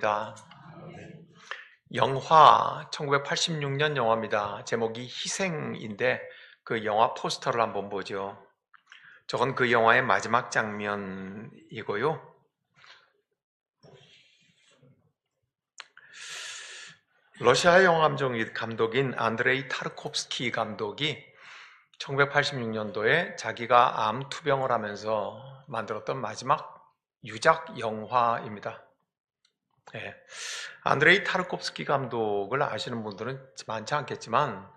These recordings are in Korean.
축복합니다. 영화 1986년 영화입니다. 제목이 희생인데 그 영화 포스터를 한번 보죠. 저건 그 영화의 마지막 장면이고요. 러시아 영화 감독인 안드레이 타르코프스키 감독이 1986년도에 자기가 암 투병을 하면서 만들었던 마지막 유작 영화입니다. 네. 안드레이 타르코프스키 감독을 아시는 분들은 많지 않겠지만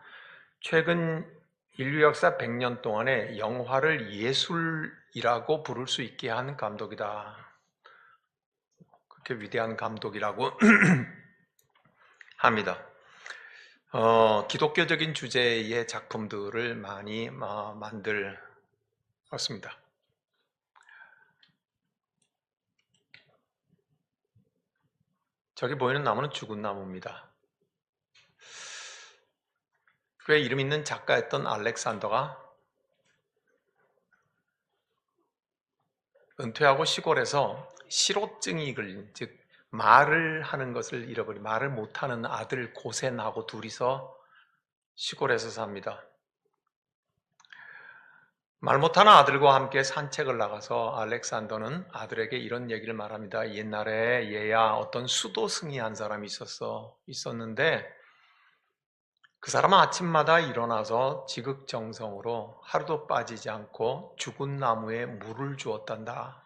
최근 인류 역사 100년 동안에 영화를 예술이라고 부를 수 있게 한 감독이다. 그렇게 위대한 감독이라고 합니다. 기독교적인 주제의 작품들을 많이 만들었습니다. 저기 보이는 나무는 죽은 나무입니다. 꽤 이름 있는 작가였던 알렉산더가 은퇴하고 시골에서 실오증이 걸린, 즉 말을 하는 것을 잃어버린, 말을 못하는 아들 고센하고 둘이서 시골에서 삽니다. 말 못하는 아들과 함께 산책을 나가서 알렉산더는 아들에게 이런 얘기를 말합니다. 옛날에 얘야 어떤 수도승이 한 사람이 있었는데 그 사람은 아침마다 일어나서 지극정성으로 하루도 빠지지 않고 죽은 나무에 물을 주었단다.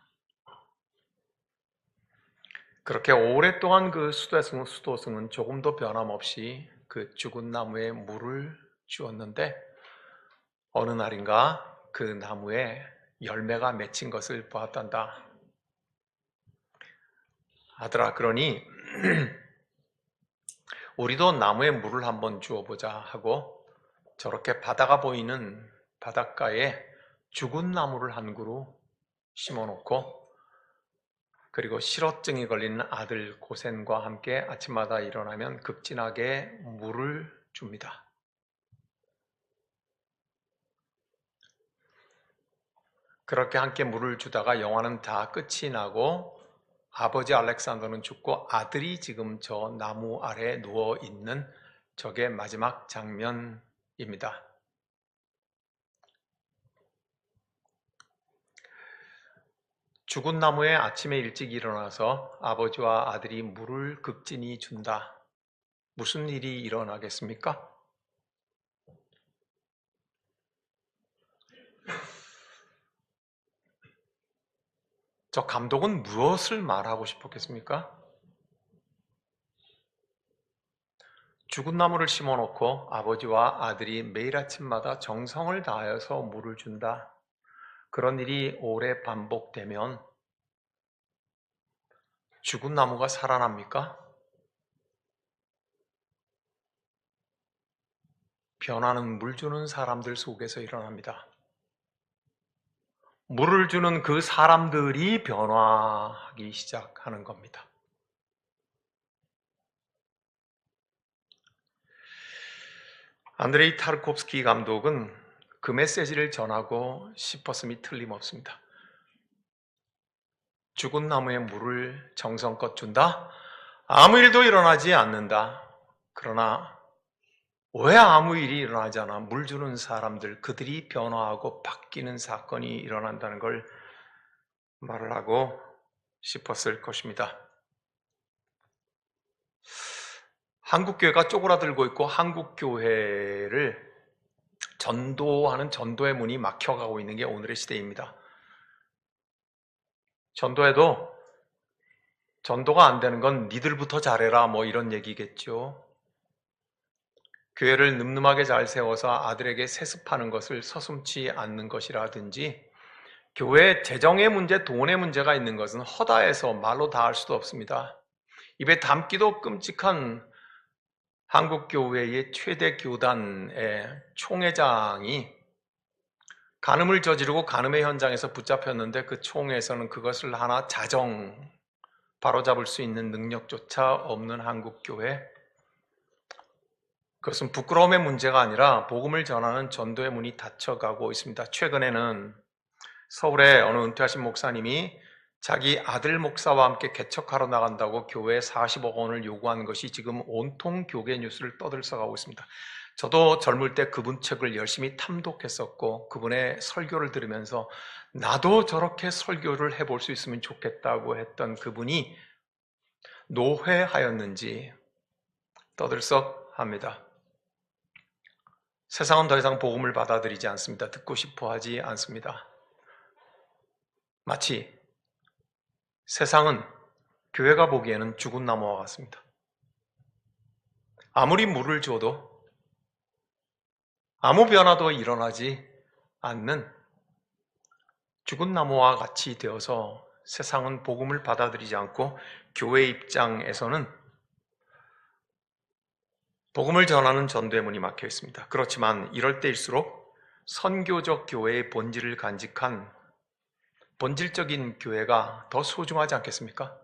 그렇게 오랫동안 그 수도승은 조금도 변함없이 그 죽은 나무에 물을 주었는데 어느 날인가 그 나무에 열매가 맺힌 것을 보았단다. 아들아, 그러니 우리도 나무에 물을 한번 주어보자 하고 저렇게 바다가 보이는 바닷가에 죽은 나무를 한 그루 심어놓고 그리고 실어증이 걸린 아들 고센과 함께 아침마다 일어나면 극진하게 물을 줍니다. 그렇게 함께 물을 주다가 영화는 다 끝이 나고 아버지 알렉산더는 죽고 아들이 지금 저 나무 아래에 누워 있는 저게 마지막 장면입니다. 죽은 나무에 아침에 일찍 일어나서 아버지와 아들이 물을 극진히 준다. 무슨 일이 일어나겠습니까? 저 감독은 무엇을 말하고 싶었겠습니까? 죽은 나무를 심어놓고 아버지와 아들이 매일 아침마다 정성을 다하여서 물을 준다. 그런 일이 오래 반복되면 죽은 나무가 살아납니까? 변화는 물 주는 사람들 속에서 일어납니다. 물을 주는 그 사람들이 변화하기 시작하는 겁니다. 안드레이 타르코프스키 감독은 그 메시지를 전하고 싶었음이 틀림없습니다. 죽은 나무에 물을 정성껏 준다? 아무 일도 일어나지 않는다. 그러나 왜 아무 일이 일어나지 않아? 물 주는 사람들, 그들이 변화하고 바뀌는 사건이 일어난다는 걸 말을 하고 싶었을 것입니다. 한국교회가 쪼그라들고 있고 한국교회를 전도하는 전도의 문이 막혀가고 있는 게 오늘의 시대입니다. 전도해도 전도가 안 되는 건 니들부터 잘해라 뭐 이런 얘기겠죠. 교회를 늠름하게 잘 세워서 아들에게 세습하는 것을 서슴지 않는 것이라든지 교회 재정의 문제, 돈의 문제가 있는 것은 허다해서 말로 다 할 수도 없습니다. 입에 담기도 끔찍한 한국교회의 최대 교단의 총회장이 간음을 저지르고 간음의 현장에서 붙잡혔는데 그 총회에서는 그것을 하나 바로잡을 수 있는 능력조차 없는 한국교회, 그것은 부끄러움의 문제가 아니라 복음을 전하는 전도의 문이 닫혀가고 있습니다. 최근에는 서울에 어느 은퇴하신 목사님이 자기 아들 목사와 함께 개척하러 나간다고 교회에 40억 원을 요구한 것이 지금 온통 교계 뉴스를 떠들썩하고 있습니다. 저도 젊을 때 그분 책을 열심히 탐독했었고 그분의 설교를 들으면서 나도 저렇게 설교를 해볼 수 있으면 좋겠다고 했던 그분이 노회하였는지 떠들썩합니다. 세상은 더 이상 복음을 받아들이지 않습니다. 듣고 싶어 하지 않습니다. 마치 세상은 교회가 보기에는 죽은 나무와 같습니다. 아무리 물을 줘도 아무 변화도 일어나지 않는 죽은 나무와 같이 되어서 세상은 복음을 받아들이지 않고 교회 입장에서는 복음을 전하는 전도의 문이 막혀 있습니다. 그렇지만 이럴 때일수록 선교적 교회의 본질을 간직한 본질적인 교회가 더 소중하지 않겠습니까?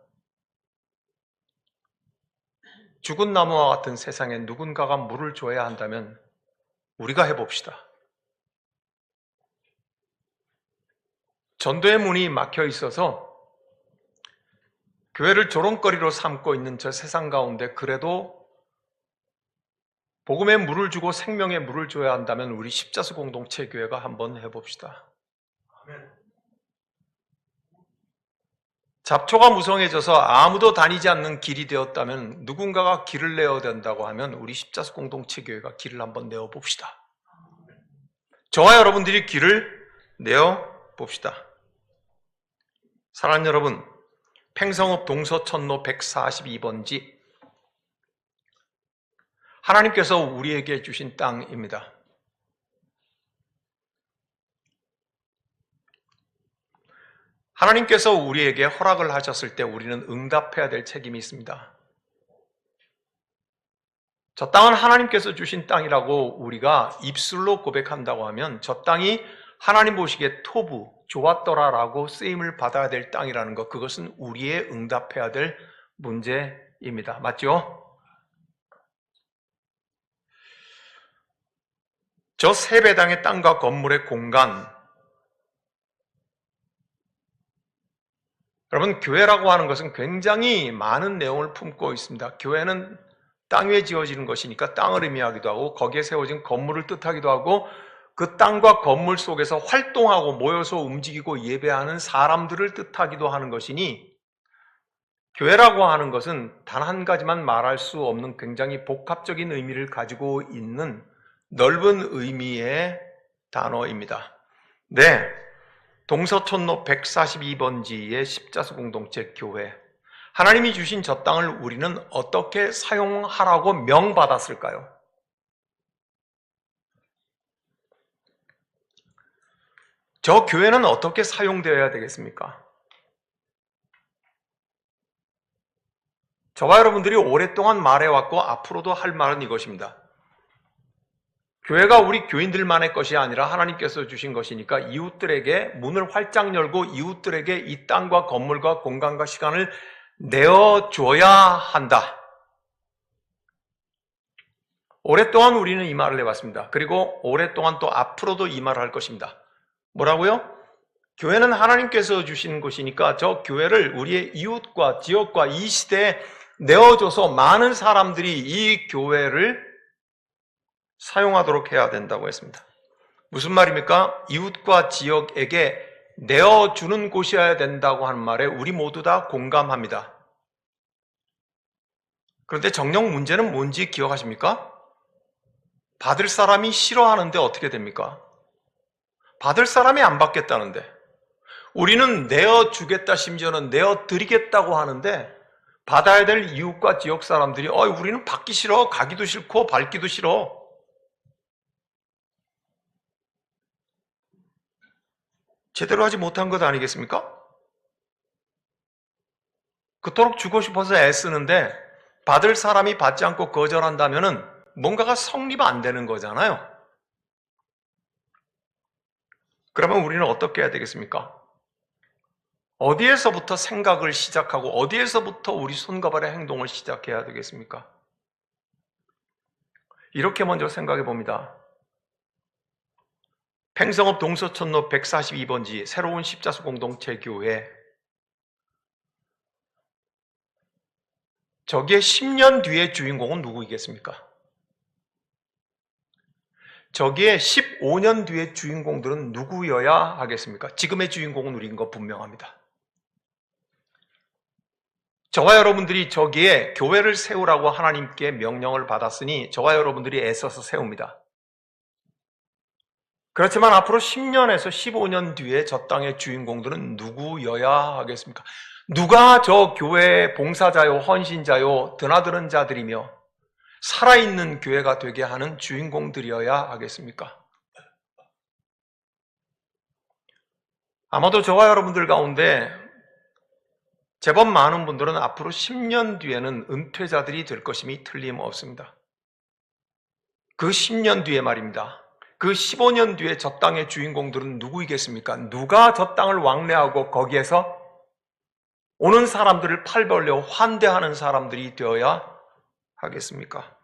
죽은 나무와 같은 세상에 누군가가 물을 줘야 한다면 우리가 해봅시다. 전도의 문이 막혀 있어서 교회를 조롱거리로 삼고 있는 저 세상 가운데 그래도 복음에 물을 주고 생명에 물을 줘야 한다면 우리 십자수 공동체 교회가 한번 해봅시다. 잡초가 무성해져서 아무도 다니지 않는 길이 되었다면 누군가가 길을 내어야 된다고 하면 우리 십자수 공동체 교회가 길을 한번 내어봅시다. 저와 여러분들이 길을 내어봅시다. 사랑하는 여러분, 팽성읍 동서천로 142번지 하나님께서 우리에게 주신 땅입니다. 하나님께서 우리에게 허락을 하셨을 때 우리는 응답해야 될 책임이 있습니다. 저 땅은 하나님께서 주신 땅이라고 우리가 입술로 고백한다고 하면 저 땅이 하나님 보시기에 토부, 좋았더라라고 쓰임을 받아야 될 땅이라는 것, 그것은 우리의 응답해야 될 문제입니다. 맞죠? 저 세 배당의 땅과 건물의 공간, 여러분, 교회라고 하는 것은 굉장히 많은 내용을 품고 있습니다. 교회는 땅 위에 지어지는 것이니까 땅을 의미하기도 하고 거기에 세워진 건물을 뜻하기도 하고 그 땅과 건물 속에서 활동하고 모여서 움직이고 예배하는 사람들을 뜻하기도 하는 것이니 교회라고 하는 것은 단 한 가지만 말할 수 없는 굉장히 복합적인 의미를 가지고 있는 넓은 의미의 단어입니다. 네, 동서천로 142번지의 십자수 공동체 교회, 하나님이 주신 저 땅을 우리는 어떻게 사용하라고 명받았을까요? 저 교회는 어떻게 사용되어야 되겠습니까? 저와 여러분들이 오랫동안 말해왔고 앞으로도 할 말은 이것입니다. 교회가 우리 교인들만의 것이 아니라 하나님께서 주신 것이니까 이웃들에게 문을 활짝 열고 이웃들에게 이 땅과 건물과 공간과 시간을 내어줘야 한다. 오랫동안 우리는 이 말을 해왔습니다. 그리고 오랫동안 또 앞으로도 이 말을 할 것입니다. 뭐라고요? 교회는 하나님께서 주신 것이니까 저 교회를 우리의 이웃과 지역과 이 시대에 내어줘서 많은 사람들이 이 교회를 사용하도록 해야 된다고 했습니다. 무슨 말입니까? 이웃과 지역에게 내어주는 곳이어야 된다고 하는 말에 우리 모두 다 공감합니다. 그런데 정녕 문제는 뭔지 기억하십니까? 받을 사람이 싫어하는데 어떻게 됩니까? 받을 사람이 안 받겠다는데 우리는 내어주겠다, 심지어는 내어드리겠다고 하는데 받아야 될 이웃과 지역 사람들이 우리는 받기 싫어, 가기도 싫고 밟기도 싫어. 제대로 하지 못한 것 아니겠습니까? 그토록 주고 싶어서 애쓰는데 받을 사람이 받지 않고 거절한다면 뭔가가 성립 안 되는 거잖아요. 그러면 우리는 어떻게 해야 되겠습니까? 어디에서부터 생각을 시작하고 어디에서부터 우리 손과 발의 행동을 시작해야 되겠습니까? 이렇게 먼저 생각해 봅니다. 팽성읍 동서천로 142번지 새로운 십자수 공동체 교회, 저기에 10년 뒤의 주인공은 누구이겠습니까? 저기에 15년 뒤의 주인공들은 누구여야 하겠습니까? 지금의 주인공은 우리인 거 분명합니다. 저와 여러분들이 저기에 교회를 세우라고 하나님께 명령을 받았으니 저와 여러분들이 애써서 세웁니다. 그렇지만 앞으로 10년에서 15년 뒤에 저 땅의 주인공들은 누구여야 하겠습니까? 누가 저 교회의 봉사자요, 헌신자요, 드나드는 자들이며 살아있는 교회가 되게 하는 주인공들이어야 하겠습니까? 아마도 저와 여러분들 가운데 제법 많은 분들은 앞으로 10년 뒤에는 은퇴자들이 될 것임이 틀림없습니다. 그 10년 뒤에 말입니다. 그 15년 뒤에 저 땅의 주인공들은 누구이겠습니까? 누가 저 땅을 왕래하고 거기에서 오는 사람들을 팔 벌려 환대하는 사람들이 되어야 하겠습니까?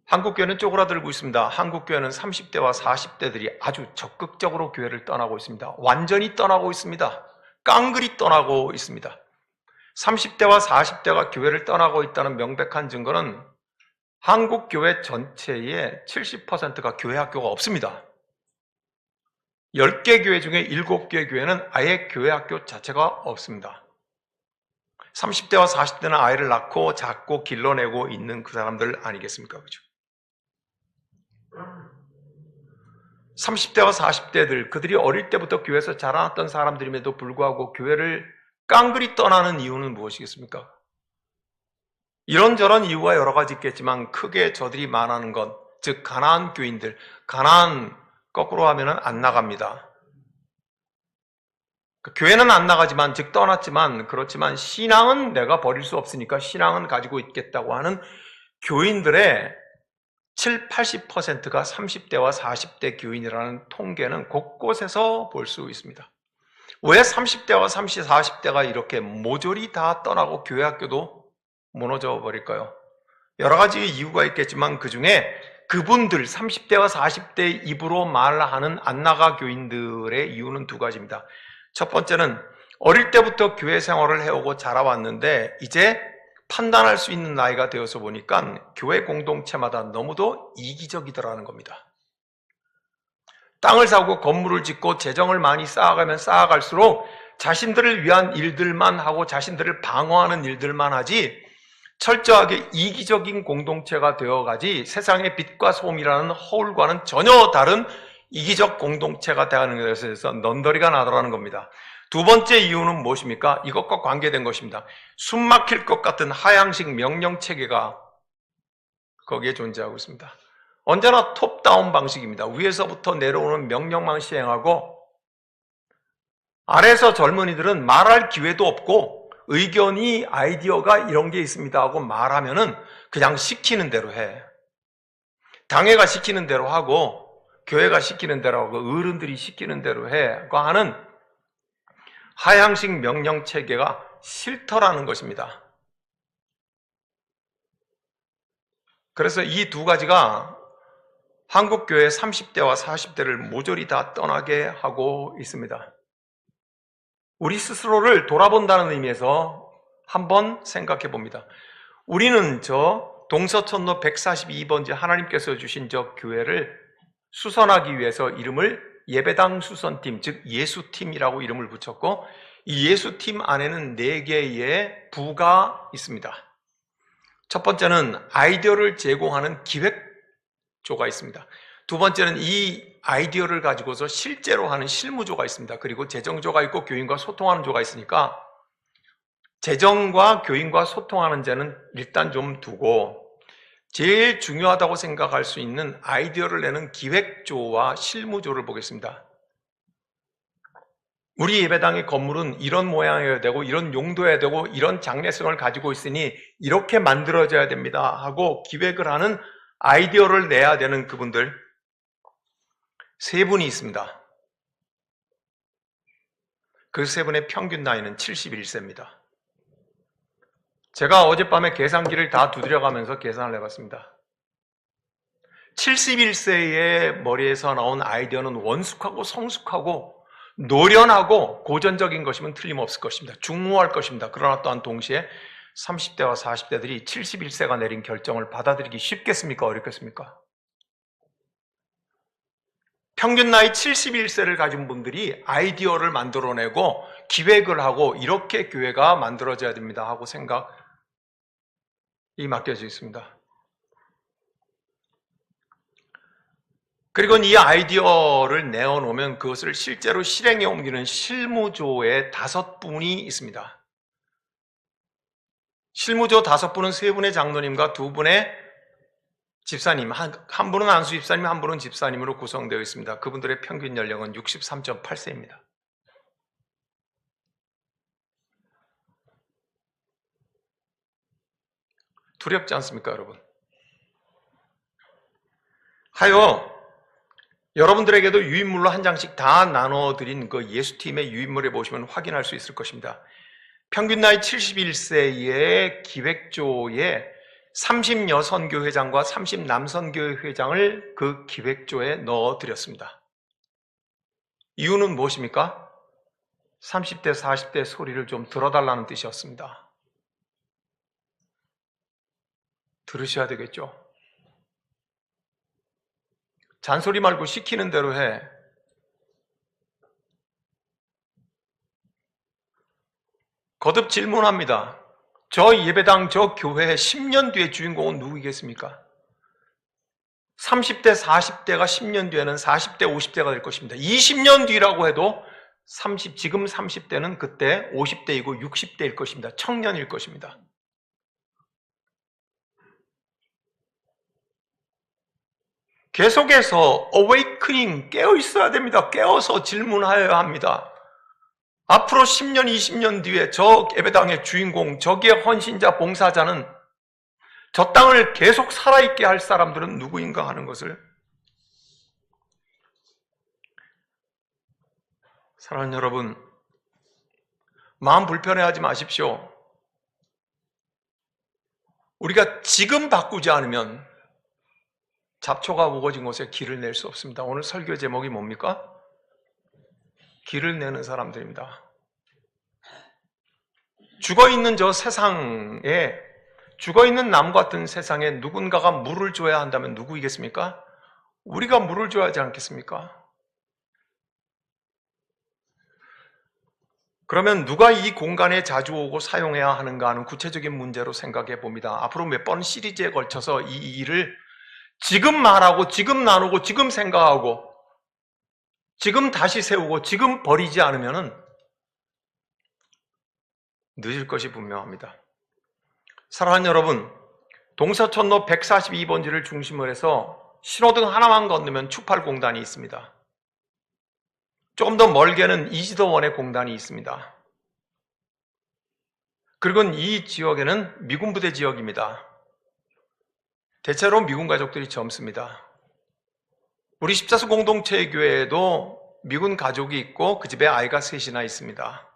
한국교회는 쪼그라들고 있습니다. 한국교회는 30대와 40대들이 아주 적극적으로 교회를 떠나고 있습니다. 완전히 떠나고 있습니다. 깡그리 떠나고 있습니다. 30대와 40대가 교회를 떠나고 있다는 명백한 증거는 한국교회 전체의 70%가 교회 학교가 없습니다. 10개 교회 중에 7개 교회는 아예 교회 학교 자체가 없습니다. 30대와 40대는 아이를 낳고 자꾸 길러내고 있는 그 사람들 아니겠습니까? 그죠? 30대와 40대들, 그들이 어릴 때부터 교회에서 자라났던 사람들임에도 불구하고 교회를 깡그리 떠나는 이유는 무엇이겠습니까? 이런저런 이유가 여러 가지 있겠지만 크게 저들이 말하는 것, 즉 가나안 교인들, 가나안 거꾸로 하면은 안 나갑니다. 교회는 안 나가지만, 즉 떠났지만, 그렇지만 신앙은 내가 버릴 수 없으니까 신앙은 가지고 있겠다고 하는 교인들의 7, 80%가 30대와 40대 교인이라는 통계는 곳곳에서 볼 수 있습니다. 왜 30대와 30, 40대가 이렇게 모조리 다 떠나고 교회 학교도 무너져 버릴까요? 여러 가지 이유가 있겠지만 그 중에 그분들 30대와 40대 입으로 말하는 안 나가 교인들의 이유는 두 가지입니다. 첫 번째는 어릴 때부터 교회 생활을 해오고 자라왔는데 이제 판단할 수 있는 나이가 되어서 보니까 교회 공동체마다 너무도 이기적이더라는 겁니다. 땅을 사고 건물을 짓고 재정을 많이 쌓아가면 쌓아갈수록 자신들을 위한 일들만 하고 자신들을 방어하는 일들만 하지 철저하게 이기적인 공동체가 되어가지 세상의 빛과 소음이라는 허울과는 전혀 다른 이기적 공동체가 되는 것에 대해서 넌더리가 나더라는 겁니다. 두 번째 이유는 무엇입니까? 이것과 관계된 것입니다. 숨 막힐 것 같은 하향식 명령체계가 거기에 존재하고 있습니다. 언제나 톱다운 방식입니다. 위에서부터 내려오는 명령만 시행하고 아래에서 젊은이들은 말할 기회도 없고 의견이 아이디어가 이런 게 있습니다 하고 말하면은 그냥 시키는 대로 해. 당회가 시키는 대로 하고 교회가 시키는 대로 하고 어른들이 시키는 대로 해 하는 하향식 명령 체계가 싫더라는 것입니다. 그래서 이 두 가지가 한국교회 30대와 40대를 모조리 다 떠나게 하고 있습니다. 우리 스스로를 돌아본다는 의미에서 한번 생각해 봅니다. 우리는 저 동서천로 142번지 하나님께서 주신 저 교회를 수선하기 위해서 이름을 예배당 수선팀, 즉 예수팀이라고 이름을 붙였고 이 예수팀 안에는 4개의 부가 있습니다. 첫 번째는 아이디어를 제공하는 기획조가 있습니다. 두 번째는 이 아이디어를 가지고서 실제로 하는 실무조가 있습니다. 그리고 재정조가 있고 교인과 소통하는 조가 있으니까 재정과 교인과 소통하는 자는 일단 좀 두고 제일 중요하다고 생각할 수 있는 아이디어를 내는 기획조와 실무조를 보겠습니다. 우리 예배당의 건물은 이런 모양이어야 되고 이런 용도여야 되고 이런 장래성을 가지고 있으니 이렇게 만들어져야 됩니다 하고 기획을 하는 아이디어를 내야 되는 그분들 3분이 있습니다. 그 3분의 평균 나이는 71세입니다. 제가 어젯밤에 계산기를 다 두드려가면서 계산을 해봤습니다. 71세의 머리에서 나온 아이디어는 원숙하고 성숙하고 노련하고 고전적인 것이면 틀림없을 것입니다. 중후할 것입니다. 그러나 또한 동시에 30대와 40대들이 71세가 내린 결정을 받아들이기 쉽겠습니까? 어렵겠습니까? 평균 나이 71세를 가진 분들이 아이디어를 만들어내고 기획을 하고 이렇게 교회가 만들어져야 됩니다 하고 생각이 맡겨져 있습니다. 그리고 이 아이디어를 내어놓으면 그것을 실제로 실행에 옮기는 실무조에 5분이 있습니다. 실무조 5분은 3분의 장로님과 2분의 집사님, 한 분은 안수 집사님, 한 분은 집사님으로 구성되어 있습니다. 그분들의 평균 연령은 63.8세입니다. 두렵지 않습니까, 여러분? 하여 여러분들에게도 유인물로 한 장씩 다 나눠드린 그 예수팀의 유인물에 보시면 확인할 수 있을 것입니다. 평균 나이 71세의 기획조에 30 여선교회장과 30 남선교회장을 그 기획조에 넣어드렸습니다. 이유는 무엇입니까? 30대, 40대 소리를 좀 들어달라는 뜻이었습니다. 들으셔야 되겠죠? 잔소리 말고 시키는 대로 해. 거듭 질문합니다. 저 예배당, 저 교회의 10년 뒤의 주인공은 누구이겠습니까? 30대, 40대가 10년 뒤에는 40대, 50대가 될 것입니다. 20년 뒤라고 해도 지금 30대는 그때 50대이고 60대일 것입니다. 청년일 것입니다. 계속해서 awakening, 깨어 있어야 됩니다. 깨어서 질문하여야 합니다. 앞으로 10년, 20년 뒤에 저 예배당의 주인공, 저기의 헌신자, 봉사자는 저 땅을 계속 살아있게 할 사람들은 누구인가 하는 것을. 사랑하는 여러분, 마음 불편해하지 마십시오. 우리가 지금 바꾸지 않으면 잡초가 우거진 곳에 길을 낼 수 없습니다. 오늘 설교 제목이 뭡니까? 길을 내는 사람들입니다. 죽어있는 저 세상에, 죽어있는 나무 같은 세상에 누군가가 물을 줘야 한다면 누구이겠습니까? 우리가 물을 줘야 하지 않겠습니까? 그러면 누가 이 공간에 자주 오고 사용해야 하는가 하는 구체적인 문제로 생각해 봅니다. 앞으로 몇 번 시리즈에 걸쳐서 이 일을 지금 말하고, 지금 나누고, 지금 생각하고, 지금 다시 세우고, 지금 버리지 않으면 늦을 것이 분명합니다. 사랑하는 여러분, 동서천로 142번지를 중심으로 해서 신호등 하나만 건너면 추팔공단이 있습니다. 조금 더 멀게는 이지도원의 공단이 있습니다. 그리고 이 지역에는 미군 부대 지역입니다. 대체로 미군 가족들이 젊습니다. 우리 십자수 공동체 교회에도 미군 가족이 있고 그 집에 아이가 셋이나 있습니다.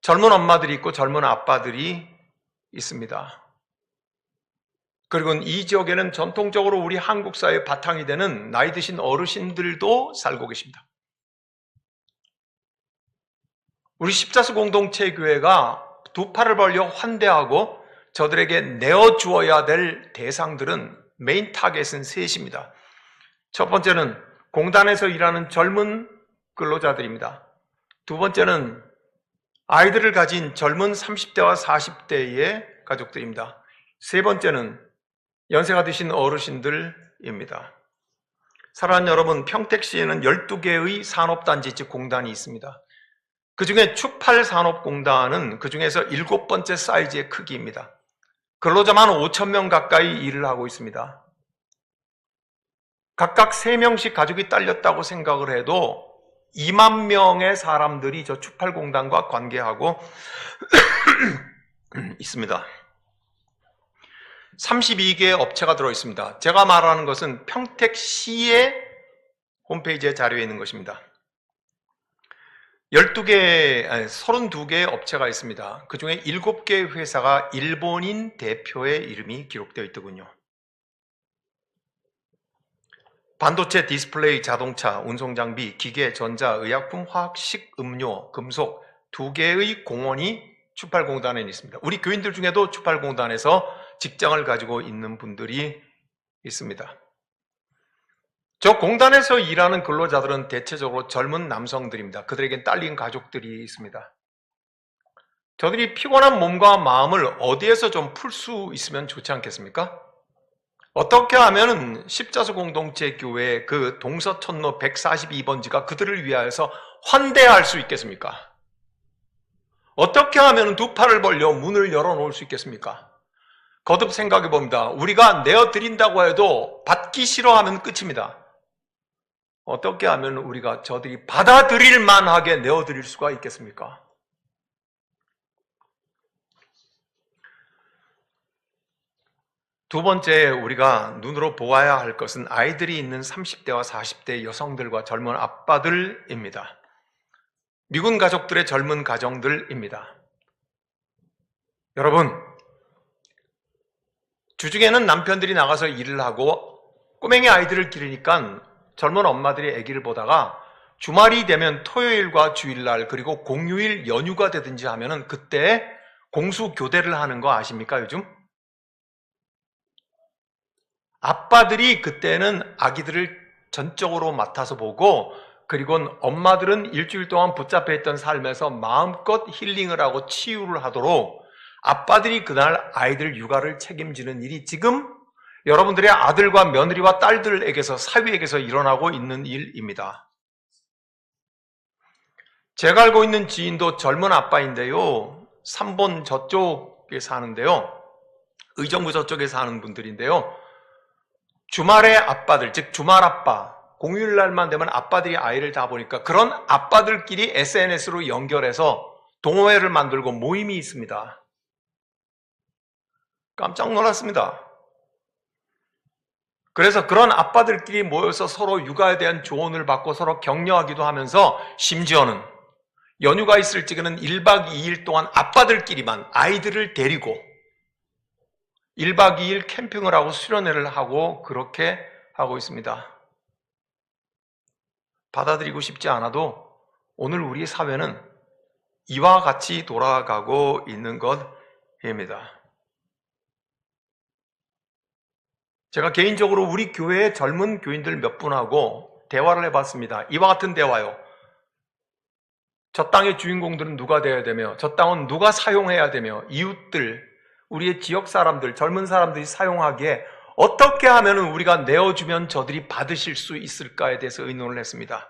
젊은 엄마들이 있고 젊은 아빠들이 있습니다. 그리고 이 지역에는 전통적으로 우리 한국 사회의 바탕이 되는 나이 드신 어르신들도 살고 계십니다. 우리 십자수 공동체 교회가 두 팔을 벌려 환대하고 저들에게 내어주어야 될 대상들은 메인 타겟은 셋입니다. 첫 번째는 공단에서 일하는 젊은 근로자들입니다. 두 번째는 아이들을 가진 젊은 30대와 40대의 가족들입니다. 세 번째는 연세가 드신 어르신들입니다. 사랑하는 여러분, 평택시에는 12개의 산업단지 즉 공단이 있습니다. 그 중에 추팔산업공단은 그 중에서 7번째 사이즈의 크기입니다. 근로자만 5,000명 가까이 일을 하고 있습니다. 각각 3명씩 가족이 딸렸다고 생각을 해도 2만 명의 사람들이 저 추팔공단과 관계하고 있습니다. 32개의 업체가 들어있습니다. 제가 말하는 것은 평택시의 홈페이지에 자료에 있는 것입니다. 32개의 업체가 있습니다. 그 중에 7개의 회사가 일본인 대표의 이름이 기록되어 있더군요. 반도체, 디스플레이, 자동차, 운송장비, 기계, 전자, 의약품, 화학, 식음료, 금속 2개의 공원이 추팔공단에 있습니다. 우리 교인들 중에도 추팔공단에서 직장을 가지고 있는 분들이 있습니다. 저 공단에서 일하는 근로자들은 대체적으로 젊은 남성들입니다. 그들에겐 딸린 가족들이 있습니다. 저들이 피곤한 몸과 마음을 어디에서 좀 풀 수 있으면 좋지 않겠습니까? 어떻게 하면 십자수 공동체 교회 그 동서천로 142번지가 그들을 위하여서 환대할 수 있겠습니까? 어떻게 하면 두 팔을 벌려 문을 열어놓을 수 있겠습니까? 거듭 생각해 봅니다. 우리가 내어드린다고 해도 받기 싫어하면 끝입니다. 어떻게 하면 우리가 저들이 받아들일 만하게 내어드릴 수가 있겠습니까? 두 번째, 우리가 눈으로 보아야 할 것은 아이들이 있는 30대와 40대 여성들과 젊은 아빠들입니다. 미군 가족들의 젊은 가정들입니다. 여러분, 주중에는 남편들이 나가서 일을 하고 꼬맹이 아이들을 기르니까 젊은 엄마들이 아기를 보다가 주말이 되면 토요일과 주일날 그리고 공휴일 연휴가 되든지 하면은 그때 공수 교대를 하는 거 아십니까, 요즘? 아빠들이 그때는 아기들을 전적으로 맡아서 보고 그리고 엄마들은 일주일 동안 붙잡혀 있던 삶에서 마음껏 힐링을 하고 치유를 하도록 아빠들이 그날 아이들 육아를 책임지는 일이 지금 여러분들의 아들과 며느리와 딸들에게서 사위에게서 일어나고 있는 일입니다. 제가 알고 있는 지인도 젊은 아빠인데요. 3번 저쪽에 사는데요. 의정부 저쪽에 사는 분들인데요. 주말에 아빠들, 즉 주말 아빠, 공휴일날만 되면 아빠들이 아이를 다 보니까 그런 아빠들끼리 SNS로 연결해서 동호회를 만들고 모임이 있습니다. 깜짝 놀랐습니다. 그래서 그런 아빠들끼리 모여서 서로 육아에 대한 조언을 받고 서로 격려하기도 하면서 심지어는 연휴가 있을 적에는 1박 2일 동안 아빠들끼리만 아이들을 데리고 1박 2일 캠핑을 하고 수련회를 하고 그렇게 하고 있습니다. 받아들이고 싶지 않아도 오늘 우리 사회는 이와 같이 돌아가고 있는 것입니다. 제가 개인적으로 우리 교회의 젊은 교인들 몇 분하고 대화를 해봤습니다. 이와 같은 대화요. 저 땅의 주인공들은 누가 되어야 되며 저 땅은 누가 사용해야 되며 이웃들, 우리의 지역 사람들, 젊은 사람들이 사용하기에 어떻게 하면 우리가 내어주면 저들이 받으실 수 있을까에 대해서 의논을 했습니다.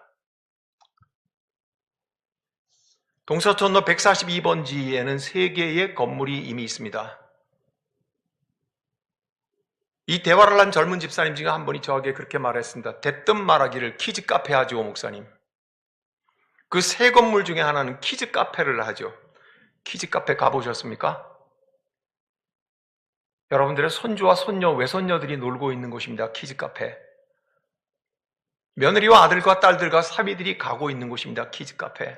동서천로 142번지에는 3개의 건물이 이미 있습니다. 이 대화를 한 젊은 집사님 중에 한 분이 저에게 그렇게 말했습니다. 대뜸 말하기를 키즈 카페 하죠, 목사님. 그 3건물 중에 하나는 키즈 카페를 하죠. 키즈 카페 가보셨습니까? 여러분들의 손주와 손녀, 외손녀들이 놀고 있는 곳입니다. 키즈 카페. 며느리와 아들과 딸들과 사위들이 가고 있는 곳입니다. 키즈 카페.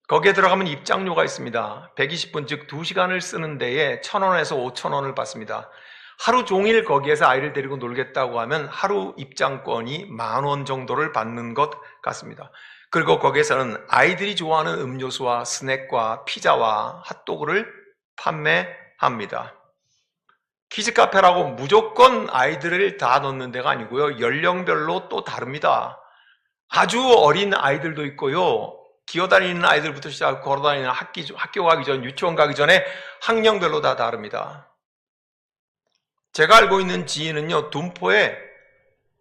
거기에 들어가면 입장료가 있습니다. 120분, 즉 2시간을 쓰는 데에 1,000원에서 5,000원을 받습니다. 하루 종일 거기에서 아이를 데리고 놀겠다고 하면 하루 입장권이 10,000원 정도를 받는 것 같습니다. 그리고 거기에서는 아이들이 좋아하는 음료수와 스낵과 피자와 핫도그를 판매합니다. 키즈 카페라고 무조건 아이들을 다 넣는 데가 아니고요. 연령별로 또 다릅니다. 아주 어린 아이들도 있고요. 기어다니는 아이들부터 시작하고 걸어다니는 학교 가기 전, 유치원 가기 전에 학년별로 다 다릅니다. 제가 알고 있는 지인은요, 둔포에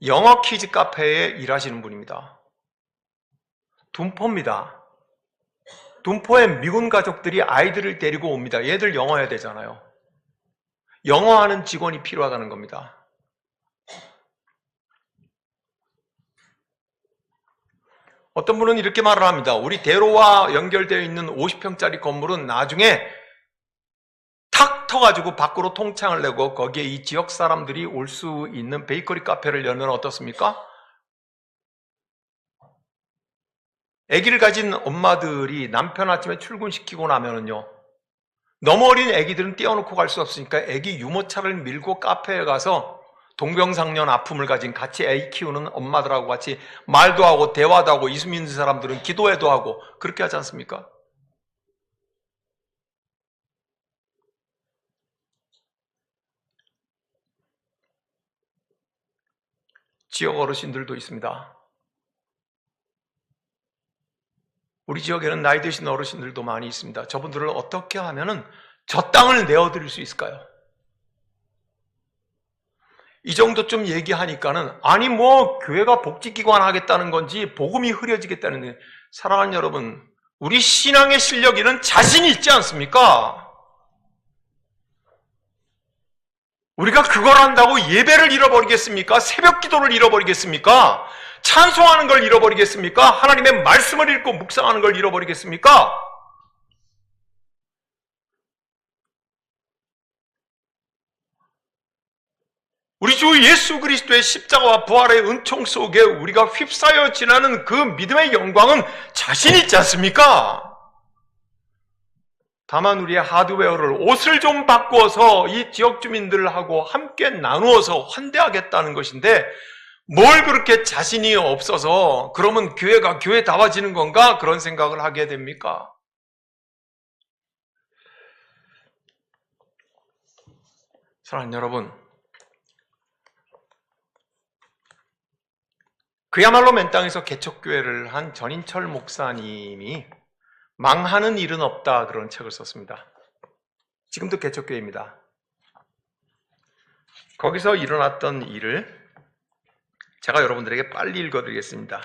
영어 키즈 카페에 일하시는 분입니다. 둔포입니다. 둔포에 미군 가족들이 아이들을 데리고 옵니다. 얘들 영어 해야 되잖아요. 영어하는 직원이 필요하다는 겁니다. 어떤 분은 이렇게 말을 합니다. 우리 대로와 연결되어 있는 50평짜리 건물은 나중에 탁 터가지고 밖으로 통창을 내고 거기에 이 지역 사람들이 올 수 있는 베이커리 카페를 열면 어떻습니까? 아기를 가진 엄마들이 남편 아침에 출근시키고 나면은요, 너무 어린 아기들은 떼어놓고 갈 수 없으니까 아기 유모차를 밀고 카페에 가서 동병상련 아픔을 가진 같이 애 키우는 엄마들하고 같이 말도 하고 대화도 하고 있는 사람들은 기도회도 하고 그렇게 하지 않습니까? 지역 어르신들도 있습니다. 우리 지역에는 나이 드신 어르신들도 많이 있습니다. 저분들을 어떻게 하면은 저 땅을 내어드릴 수 있을까요? 이 정도 좀 얘기하니까는 아니 뭐 교회가 복지기관 하겠다는 건지 복음이 흐려지겠다는 게 사랑하는 여러분, 우리 신앙의 실력에는 자신이 있지 않습니까? 우리가 그걸 한다고 예배를 잃어버리겠습니까? 새벽 기도를 잃어버리겠습니까? 찬송하는 걸 잃어버리겠습니까? 하나님의 말씀을 읽고 묵상하는 걸 잃어버리겠습니까? 우리 주 예수 그리스도의 십자가와 부활의 은총 속에 우리가 휩싸여 지나는 그 믿음의 영광은 자신 있지 않습니까? 다만 우리의 하드웨어를 옷을 좀 바꾸어서 이 지역 주민들하고 함께 나누어서 환대하겠다는 것인데 뭘 그렇게 자신이 없어서 그러면 교회가 교회다워지는 건가? 그런 생각을 하게 됩니까? 사랑하는 여러분, 그야말로 맨 땅에서 개척교회를 한 전인철 목사님이 망하는 일은 없다 그런 책을 썼습니다. 지금도 개척교회입니다. 거기서 일어났던 일을 제가 여러분들에게 빨리 읽어드리겠습니다.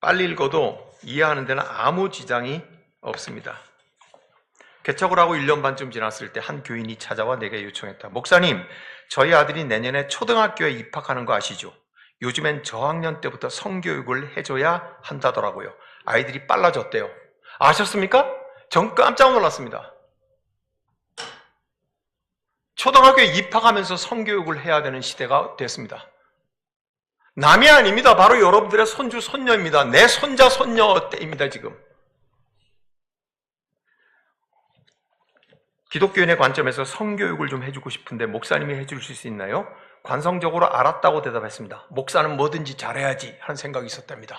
빨리 읽어도 이해하는 데는 아무 지장이 없습니다. 개척을 하고 1년 반쯤 지났을 때 한 교인이 찾아와 내게 요청했다. 목사님, 저희 아들이 내년에 초등학교에 입학하는 거 아시죠? 요즘엔 저학년 때부터 성교육을 해줘야 한다더라고요. 아이들이 빨라졌대요. 아셨습니까? 전 깜짝 놀랐습니다. 초등학교에 입학하면서 성교육을 해야 되는 시대가 됐습니다. 남이 아닙니다. 바로 여러분들의 손주, 손녀입니다. 내 손자, 손녀 때입니다, 지금. 기독교인의 관점에서 성교육을 좀 해주고 싶은데 목사님이 해줄 수 있나요? 관성적으로 알았다고 대답했습니다. 목사는 뭐든지 잘해야지 하는 생각이 있었답니다.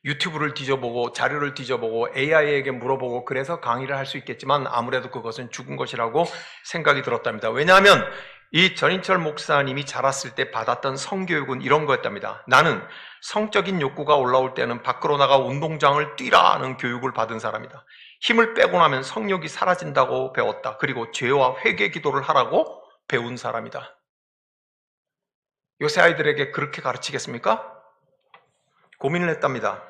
유튜브를 뒤져보고 자료를 뒤져보고 AI에게 물어보고 그래서 강의를 할 수 있겠지만 아무래도 그것은 죽은 것이라고 생각이 들었답니다. 왜냐하면 이 전인철 목사님이 자랐을 때 받았던 성교육은 이런 거였답니다. 나는 성적인 욕구가 올라올 때는 밖으로 나가 운동장을 뛰라는 교육을 받은 사람이다. 힘을 빼고 나면 성욕이 사라진다고 배웠다. 그리고 죄와 회개 기도를 하라고 배운 사람이다. 요새 아이들에게 그렇게 가르치겠습니까? 고민을 했답니다.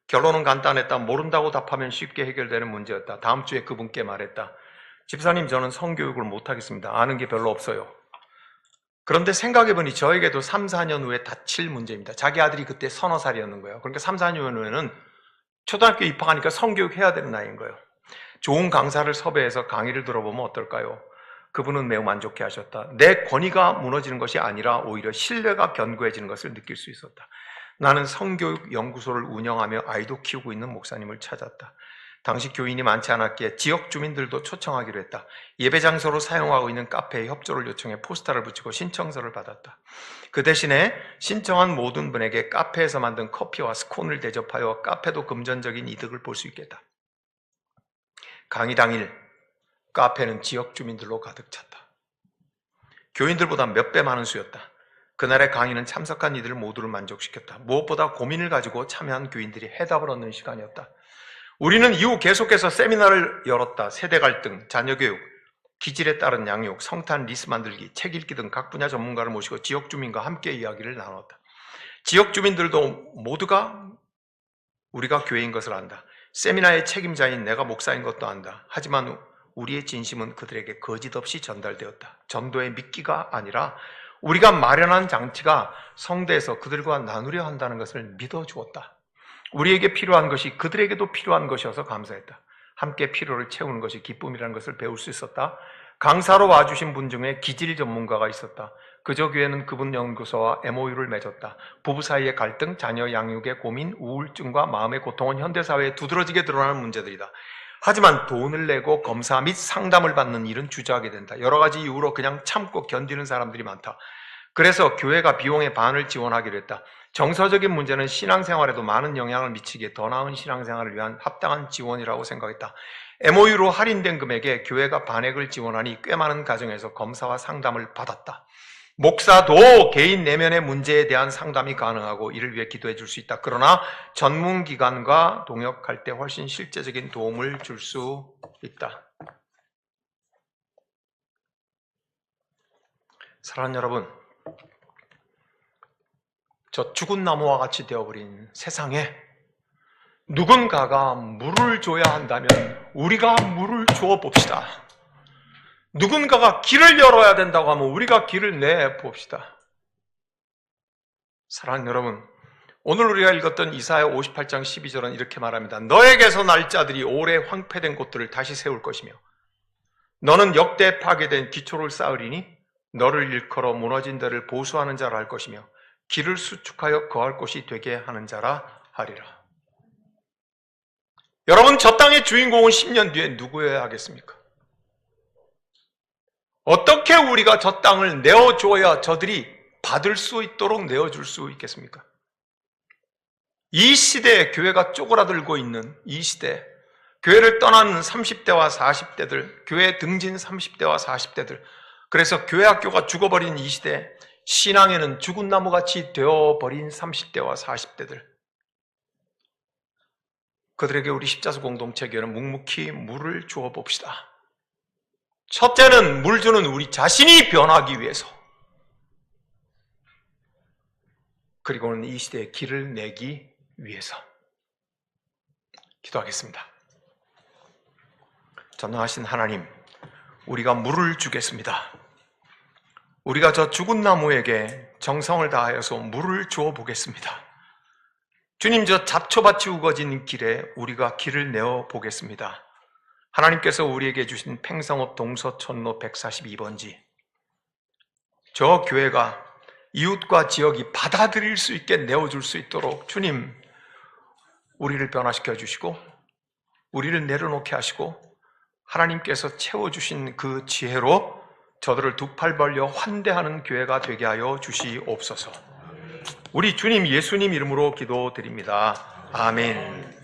결론은 간단했다. 모른다고 답하면 쉽게 해결되는 문제였다. 다음 주에 그분께 말했다. 집사님, 저는 성교육을 못하겠습니다. 아는 게 별로 없어요. 그런데 생각해보니 저에게도 3, 4년 후에 닥칠 문제입니다. 자기 아들이 그때 서너 살이었는 거예요. 그러니까 3, 4년 후에는 초등학교 입학하니까 성교육 해야 되는 나이인 거예요. 좋은 강사를 섭외해서 강의를 들어보면 어떨까요? 그분은 매우 만족해 하셨다. 내 권위가 무너지는 것이 아니라 오히려 신뢰가 견고해지는 것을 느낄 수 있었다. 나는 성교육 연구소를 운영하며 아이도 키우고 있는 목사님을 찾았다. 당시 교인이 많지 않았기에 지역 주민들도 초청하기로 했다. 예배 장소로 사용하고 있는 카페에 협조를 요청해 포스터를 붙이고 신청서를 받았다. 그 대신에 신청한 모든 분에게 카페에서 만든 커피와 스콘을 대접하여 카페도 금전적인 이득을 볼 수 있겠다. 강의 당일 카페는 지역 주민들로 가득 찼다. 교인들보다 몇 배 많은 수였다. 그날의 강의는 참석한 이들 모두를 만족시켰다. 무엇보다 고민을 가지고 참여한 교인들이 해답을 얻는 시간이었다. 우리는 이후 계속해서 세미나를 열었다. 세대 갈등, 자녀 교육, 기질에 따른 양육, 성탄 리스 만들기, 책 읽기 등 각 분야 전문가를 모시고 지역 주민과 함께 이야기를 나눴다. 지역 주민들도 모두가 우리가 교회인 것을 안다. 세미나의 책임자인 내가 목사인 것도 안다. 하지만 우리의 진심은 그들에게 거짓 없이 전달되었다. 전도의 미끼가 아니라 우리가 마련한 장치가 성대에서 그들과 나누려 한다는 것을 믿어주었다. 우리에게 필요한 것이 그들에게도 필요한 것이어서 감사했다. 함께 필요를 채우는 것이 기쁨이라는 것을 배울 수 있었다. 강사로 와주신 분 중에 기질 전문가가 있었다. 그저 교회는 그분 연구소와 MOU를 맺었다. 부부 사이의 갈등, 자녀 양육의 고민, 우울증과 마음의 고통은 현대사회에 두드러지게 드러나는 문제들이다. 하지만 돈을 내고 검사 및 상담을 받는 일은 주저하게 된다. 여러 가지 이유로 그냥 참고 견디는 사람들이 많다. 그래서 교회가 비용의 반을 지원하기로 했다. 정서적인 문제는 신앙생활에도 많은 영향을 미치기에 더 나은 신앙생활을 위한 합당한 지원이라고 생각했다. MOU로 할인된 금액에 교회가 반액을 지원하니 꽤 많은 가정에서 검사와 상담을 받았다. 목사도 개인 내면의 문제에 대한 상담이 가능하고 이를 위해 기도해 줄 수 있다. 그러나 전문기관과 동역할 때 훨씬 실제적인 도움을 줄 수 있다. 사랑하는 여러분, 저 죽은 나무와 같이 되어버린 세상에 누군가가 물을 줘야 한다면 우리가 물을 주어 봅시다. 누군가가 길을 열어야 된다고 하면 우리가 길을 내봅시다. 사랑하는 여러분, 오늘 우리가 읽었던 이사야 58장 12절은 이렇게 말합니다. 너에게서 날 자들이 오래 황폐된 곳들을 다시 세울 것이며 너는 역대 파괴된 기초를 쌓으리니 너를 일컬어 무너진 데를 보수하는 자라 할 것이며 길을 수축하여 거할 곳이 되게 하는 자라 하리라. 여러분, 저 땅의 주인공은 10년 뒤에 누구여야 하겠습니까? 어떻게 우리가 저 땅을 내어줘야 저들이 받을 수 있도록 내어줄 수 있겠습니까? 이 시대에 교회가 쪼그라들고 있는 이 시대에 교회를 떠난 30대와 40대들, 교회 등진 30대와 40대들, 그래서 교회 학교가 죽어버린 이 시대에 신앙에는 죽은 나무같이 되어버린 30대와 40대들, 그들에게 우리 십자수 공동체교회는 묵묵히 물을 주어 봅시다. 첫째는 물 주는 우리 자신이 변하기 위해서, 그리고는 이 시대에 길을 내기 위해서. 기도하겠습니다. 전능하신 하나님, 우리가 물을 주겠습니다. 우리가 저 죽은 나무에게 정성을 다하여서 물을 주어 보겠습니다. 주님, 저 잡초밭이 우거진 길에 우리가 길을 내어 보겠습니다. 하나님께서 우리에게 주신 팽성읍 동서천로 142번지, 저 교회가 이웃과 지역이 받아들일 수 있게 내어줄 수 있도록 주님, 우리를 변화시켜 주시고 우리를 내려놓게 하시고 하나님께서 채워주신 그 지혜로 저들을 두 팔 벌려 환대하는 교회가 되게 하여 주시옵소서. 우리 주님 예수님 이름으로 기도드립니다. 아멘.